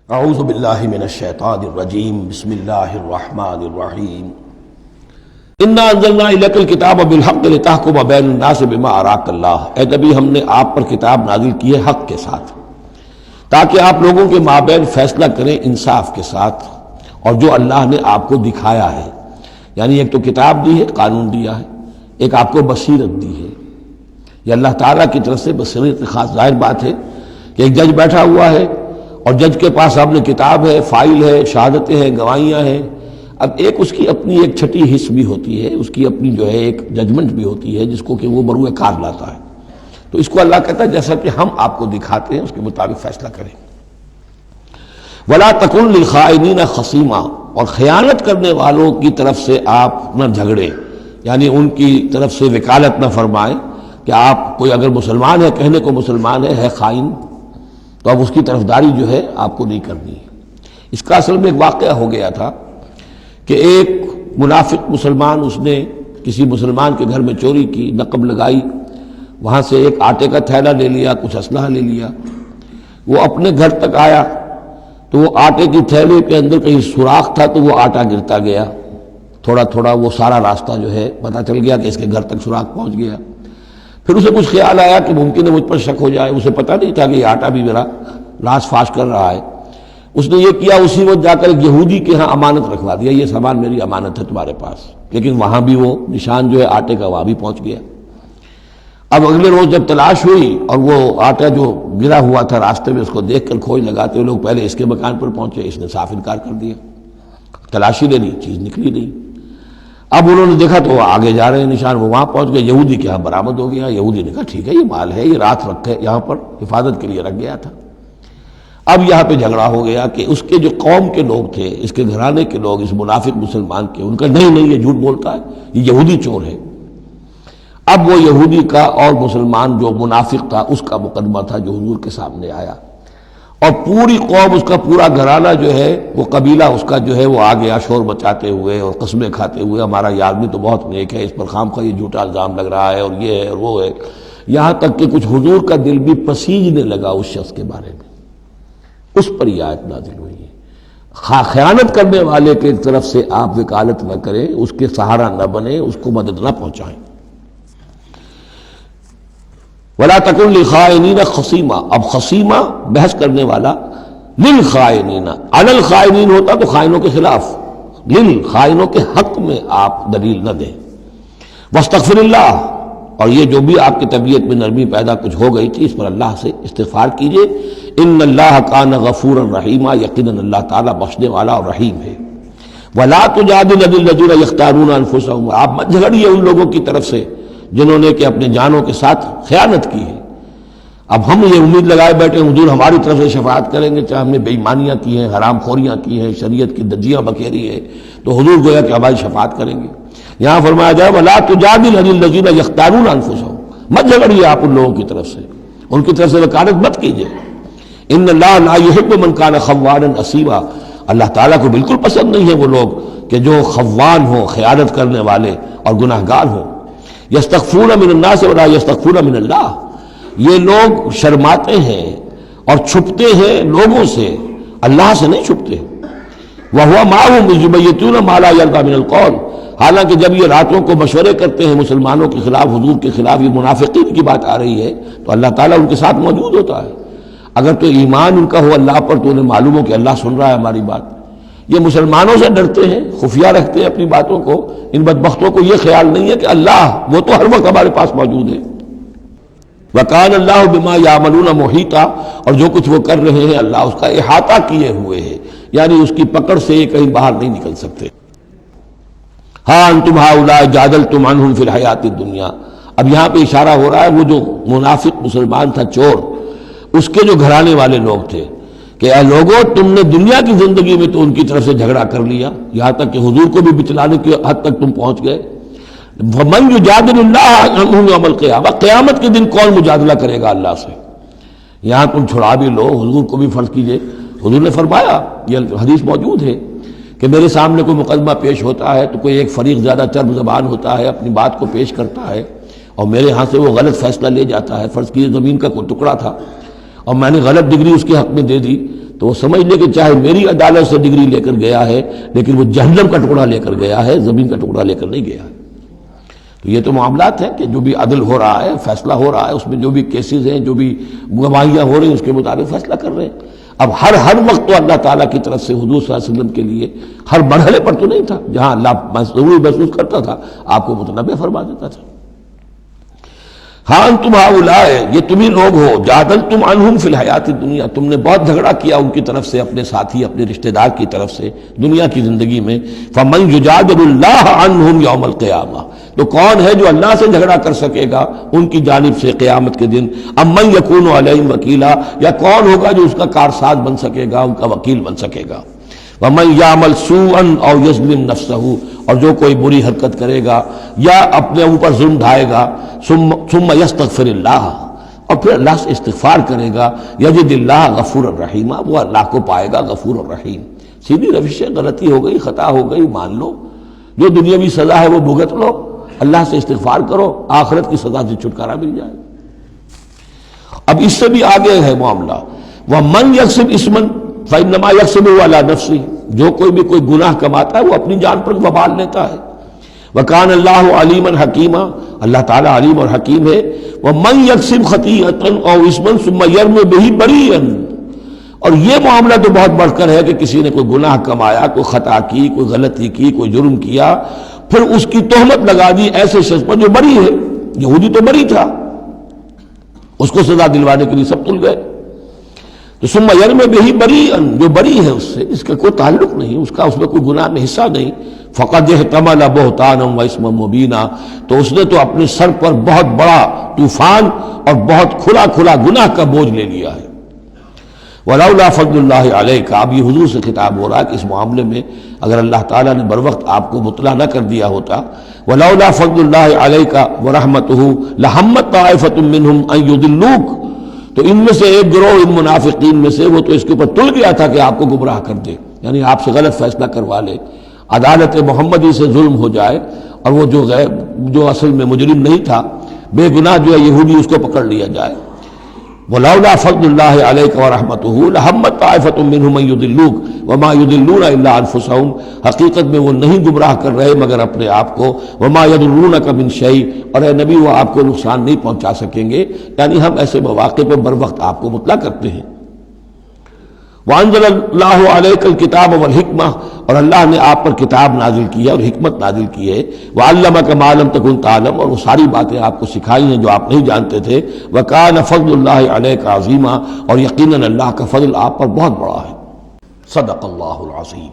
اعوذ باللہ من الشیطان الرجیم بسم اللہ الرحمن الرحیم انا انزلنا الیک الکتاب بالحق لتحکم بین الناس بما اراک اللہ۔ اے نبی، ہم نے آپ پر کتاب نازل کی ہے حق کے ساتھ، تاکہ آپ لوگوں کے مابین فیصلہ کریں انصاف کے ساتھ، اور جو اللہ نے آپ کو دکھایا ہے، یعنی ایک تو کتاب دی ہے، قانون دیا ہے، ایک آپ کو بصیرت دی ہے۔ یہ اللہ تعالیٰ کی طرف سے بصیرت خاص۔ ظاہر بات ہے کہ ایک جج بیٹھا ہوا ہے اور جج کے پاس سامنے کتاب ہے، فائل ہے، شہادتیں ہیں، گواہیاں ہیں۔ اب ایک اس کی اپنی ایک چھٹی حص بھی ہوتی ہے، اس کی اپنی جو ہے ایک ججمنٹ بھی ہوتی ہے، جس کو کہ وہ بروئے کار لاتا ہے۔ تو اس کو اللہ کہتا ہے جیسا کہ ہم آپ کو دکھاتے ہیں اس کے مطابق فیصلہ کریں۔ وَلَا تَكُنْ لِلْخَائِنِينَ خَصِيمًا، اور خیانت کرنے والوں کی طرف سے آپ نہ جھگڑے، یعنی ان کی طرف سے وکالت نہ فرمائیں کہ آپ کوئی اگر مسلمان ہے، کہنے کو مسلمان ہے خائن، تو اب اس کی طرفداری جو ہے آپ کو نہیں کرنی ہے۔ اس کا اصل میں ایک واقعہ ہو گیا تھا کہ ایک منافق مسلمان، اس نے کسی مسلمان کے گھر میں چوری کی، نقب لگائی، وہاں سے ایک آٹے کا تھیلا لے لیا، کچھ اسلحہ لے لیا۔ وہ اپنے گھر تک آیا تو وہ آٹے کی تھیلے کے اندر کہیں سوراخ تھا، تو وہ آٹا گرتا گیا، تھوڑا تھوڑا وہ سارا راستہ جو ہے پتہ چل گیا کہ اس کے گھر تک سوراخ پہنچ گیا۔ پھر اسے کچھ خیال آیا کہ ممکن ہے مجھ پر شک ہو جائے، اسے پتہ نہیں تھا کہ یہ آٹا بھی میرا لاش فاش کر رہا ہے۔ اس نے یہ کیا، اسی وقت جا کر ایک یہودی کے ہاں امانت رکھوا دیا، یہ سامان میری امانت ہے تمہارے پاس۔ لیکن وہاں بھی وہ نشان جو ہے آٹے کا وہاں بھی پہنچ گیا۔ اب اگلے روز جب تلاش ہوئی اور وہ آٹا جو گرا ہوا تھا راستے میں، اس کو دیکھ کر کھوج لگاتے ہوئے لوگ پہلے اس کے مکان پر پہنچے، اس نے صاف انکار کر دیا، تلاشی لے لی، چیز نکلی نہیں۔ اب انہوں نے دیکھا تو وہ آگے جا رہے ہیں نشان، وہ وہاں پہنچ گئے، یہودی کے ہاں برآمد ہو گیا۔ یہودی نے کہا ٹھیک ہے، یہ مال ہے، یہ رات رکھے یہاں پر حفاظت کے لیے رکھ گیا تھا۔ اب یہاں پہ جھگڑا ہو گیا کہ اس کے جو قوم کے لوگ تھے، اس کے گھرانے کے لوگ، اس منافق مسلمان کے، ان کا نہیں یہ جھوٹ بولتا ہے، یہ یہودی چور ہے۔ اب وہ یہودی کا اور مسلمان جو منافق تھا اس کا مقدمہ تھا جو حضور کے سامنے آیا، اور پوری قوم، اس کا پورا گھرانہ جو ہے، وہ قبیلہ اس کا جو ہے، وہ آ گیا شور مچاتے ہوئے اور قسمیں کھاتے ہوئے، ہمارا یہ آدمی تو بہت نیک ہے، اس پر خامخواہ یہ جھوٹا الزام لگ رہا ہے، اور یہ ہے اور وہ ہے۔ یہاں تک کہ کچھ حضور کا دل بھی پسیجنے لگا اس شخص کے بارے میں۔ اس پر یہ آیت نازل ہوئی ہے، خیانت کرنے والے کی طرف سے آپ وکالت نہ کریں، اس کے سہارا نہ بنیں، اس کو مدد نہ پہنچائیں۔ وَلَا تَكُنْ لِلْخَائِنِينَ خَصِيمًا، اب خصیمہ بحث کرنے والا، للخائنین، علی الخائنین ہوتا تو خائنوں کے خلاف، خائنوں کے حق میں آپ دلیل نہ دیں۔ وَاسْتَغْفِرِ اللَّهَ، اور یہ جو بھی آپ کی طبیعت میں نرمی پیدا کچھ ہو گئی تھی، اس پر اللہ سے استغفار کیجئے۔ ان اللہ کان غفورا رحیما، یقیناً اللہ تعالیٰ بخشنے والا اور رحیم ہے۔ وَلَا تُجَادِلْ عَنِ الَّذِينَ يَخْتَانُونَ أَنفُسَهُمْ، آپ مت جھگڑیے ان لوگوں کی طرف سے جنہوں نے کہ اپنے جانوں کے ساتھ خیانت کی ہے۔ اب ہم یہ امید لگائے بیٹھے حضور ہماری طرف سے شفاعت کریں گے، چاہے ہم نے بے ایمانیاں کی ہیں، حرام خوریاں کی ہیں، شریعت کی دجیاں بکھیری ہے، تو حضور گویا کہ ہماری شفاعت کریں گے۔ یہاں فرمایا جائے وَلَا تُجَادِلْ عَنِ الَّذِينَ يَخْتَانُونَ أَنفُسَهُمْ، مت جھگڑیے آپ ان لوگوں کی طرف سے، ان کی طرف سے وکالت مت کیجیے۔ ان اللہ لا يحب من كان خوانا اثیما، اللہ تعالیٰ کو بالکل پسند نہیں ہے وہ لوگ کہ جو خوان ہوں، خیانت کرنے والے اور گناہ گار ہوں۔ یستخفون من الناس ولا یستخفون من اللہ، یہ لوگ شرماتے ہیں اور چھپتے ہیں لوگوں سے، اللہ سے نہیں چھپتے۔ وَهُوَ مَعَهُمْ إِذْ يُبَيِّتُونَ مَا لَا يَرْضَىٰ مِنَ الْقَوْلِ، حالانکہ جب یہ راتوں کو مشورے کرتے ہیں مسلمانوں کے خلاف، حضور کے خلاف، یہ منافقین کی بات آ رہی ہے، تو اللہ تعالیٰ ان کے ساتھ موجود ہوتا ہے۔ اگر تو ایمان ان کا ہو اللہ پر، تو انہیں معلوم ہو کہ اللہ سن رہا ہے ہماری بات۔ یہ مسلمانوں سے ڈرتے ہیں، خفیہ رکھتے ہیں اپنی باتوں کو، ان بدبختوں کو یہ خیال نہیں ہے کہ اللہ وہ تو ہر وقت ہمارے پاس موجود ہے۔ وَكَانَ اللَّهُ بِمَا يَعْمَلُونَ مُحِيطًا، اور جو کچھ وہ کر رہے ہیں اللہ اس کا احاطہ کیے ہوئے ہے، یعنی اس کی پکڑ سے یہ کہیں باہر نہیں نکل سکتے۔ ہاں انتم ہؤلاء جادلتم عنہم فی الحیاۃ الدنیا، اب یہاں پہ اشارہ ہو رہا ہے وہ جو منافق مسلمان تھا، چور، اس کے جو گھرانے والے لوگ تھے کہ اے لوگوں، تم نے دنیا کی زندگی میں تو ان کی طرف سے جھگڑا کر لیا، یہاں تک کہ حضور کو بھی بتلانے کی حد تک تم پہنچ گئے۔ وَمَن يُجَادِلُ اللَّهَ عَنْهُ يَوْمَ الْقِيَامَةِ، قیامت کے دن کون مجادلہ کرے گا اللہ سے؟ یہاں تم چھڑا بھی لو، حضور کو بھی فرض کیجئے، حضور نے فرمایا، یہ حدیث موجود ہے کہ میرے سامنے کوئی مقدمہ پیش ہوتا ہے تو کوئی ایک فریق زیادہ چرب زبان ہوتا ہے، اپنی بات کو پیش کرتا ہے، اور میرے ہاں سے وہ غلط فیصلہ لے جاتا ہے۔ فرض کیجئے زمین کا کوئی ٹکڑا تھا اور میں نے غلط ڈگری اس کے حق میں دے دی، تو وہ سمجھ لے کہ چاہے میری عدالت سے ڈگری لے کر گیا ہے لیکن وہ جہنم کا ٹکڑا لے کر گیا ہے، زمین کا ٹکڑا لے کر نہیں گیا ہے۔ تو یہ تو معاملات ہیں کہ جو بھی عدل ہو رہا ہے، فیصلہ ہو رہا ہے، اس میں جو بھی کیسز ہیں، جو بھی گواہیاں ہو رہی ہیں، اس کے مطابق فیصلہ کر رہے ہیں۔ اب ہر وقت تو اللہ تعالیٰ کی طرف سے حضور صلی اللہ علیہ وسلم کے لیے ہر مرحلے پر تو نہیں تھا، جہاں اللہ ضروری محسوس کرتا تھا آپ کو متنبع فرما دیتا تھا۔ ہاں انتم ہؤلاء، یہ تمہیں لوگ ہو، جادلتم عنہم فی الحیات الدنیا، تم نے بہت جھگڑا کیا ان کی طرف سے، اپنے ساتھی، اپنے رشتہ دار کی طرف سے دنیا کی زندگی میں۔ فمن یجادل اللہ عنہم یوم القیامہ، تو کون ہے جو اللہ سے جھگڑا کر سکے گا ان کی جانب سے قیامت کے دن؟ ام من یکون علیہم وکیلا، یا کون ہوگا جو اس کا کارساز بن سکے گا، ان کا وکیل بن سکے گا؟ وَمَن يَعْمَلْ سُوءًا أَوْ يَظْلِمْ نَفْسَهُ، اور جو کوئی بری حرکت کرے گا یا اپنے اوپر ظلم ڈھائے گا، ثم يستغفر اللہ، اور پھر اللہ سے استغفار کرے گا، یجد اللہ غفور الرحیم، وہ اللہ کو پائے گا غفور الرحیم۔ سیدھی روش ہے، غلطی ہو گئی، خطا ہو گئی، مان لو، جو دنیاوی سزا ہے وہ بھگت لو، اللہ سے استغفار کرو، آخرت کی سزا سے چھٹکارا مل جائے۔ اب اس سے بھی آگے ہے معاملہ، وَمَن يَكْسِبْ إِثْمًا فَإِنَّمَا يَكْسِبُهُ عَلَى نَفْسِهِ، جو کوئی بھی کوئی گناہ کماتا ہے وہ اپنی جان پر وبال لیتا ہے۔ وَكَانَ اللَّهُ عَلِيمًا حَكِيمًا، اللہ تعالیٰ علیم اور حکیم ہے۔ وَمَن يَكْسِبْ خَطِيئَةً أَوْ إِثْمًا ثُمَّ يَرْمِ بِهِ بَرِيئًا، اور یہ معاملہ تو بہت بڑھ کر ہے کہ کسی نے کوئی گناہ کمایا، کوئی خطا کی، کوئی غلطی کی، کوئی جرم کیا، پھر اس کی تہمت لگا دی ایسے شخص پر جو بری ہے۔ یہودی تو بری تھا، اس کو سزا دلوانے کے لیے سب تل گئے۔ تو ثم یرمی بہ بریئا، جو بری ہے اس سے، اس کا کوئی تعلق نہیں، اس کا اس میں کوئی گناہ میں حصہ نہیں، فقد احتمل بہتانا و اثما مبینا، تو اس نے تو اپنے سر پر بہت بڑا طوفان اور بہت کھلا کھلا گناہ کا بوجھ لے لیا ہے۔ ولولا فضل اللہ علیک، اب یہ حضور سے خطاب ہو رہا ہے کہ اس معاملے میں اگر اللہ تعالیٰ نے بروقت آپ کو مطلع نہ کر دیا ہوتا، ولولا فضل اللہ علیک ورحمتہ لہمت طائفۃ منہم ان یضلوک، تو ان میں سے ایک گروہ ان منافقین میں سے وہ تو اس کے اوپر تل گیا تھا کہ آپ کو گمراہ کر دے، یعنی آپ سے غلط فیصلہ کروا لے، عدالت محمدی سے ظلم ہو جائے، اور وہ جو اصل میں مجرم نہیں تھا، بے گناہ جو ہے یہودی، اس کو پکڑ لیا جائے۔ ولولا فضل اللہ علیک ورحمتہ لہمت طائفۃ منہم ان یضلوک وما یضلون الا انفسہم، حقیقت میں وہ نہیں گمراہ کر رہے مگر اپنے آپ کو، وما یضرونک من شیء، اور اے نبی وہ آپ کو نقصان نہیں پہنچا سکیں گے، یعنی ہم ایسے مواقع پر بر وقت آپ کو مطلع کرتے ہیں۔ وانزل اللہ علیک الکتاب والحکمہ، اور اللہ نے آپ پر کتاب نازل کی ہے اور حکمت نازل کی ہے، وعلمک ما لم تکن تعلم، اور وہ ساری باتیں آپ کو سکھائی ہیں جو آپ نہیں جانتے تھے، وکان فضل اللہ علیک عظیما، اور یقیناً اللہ کا فضل آپ پر بہت بڑا ہے۔ صدق اللہ العظیم۔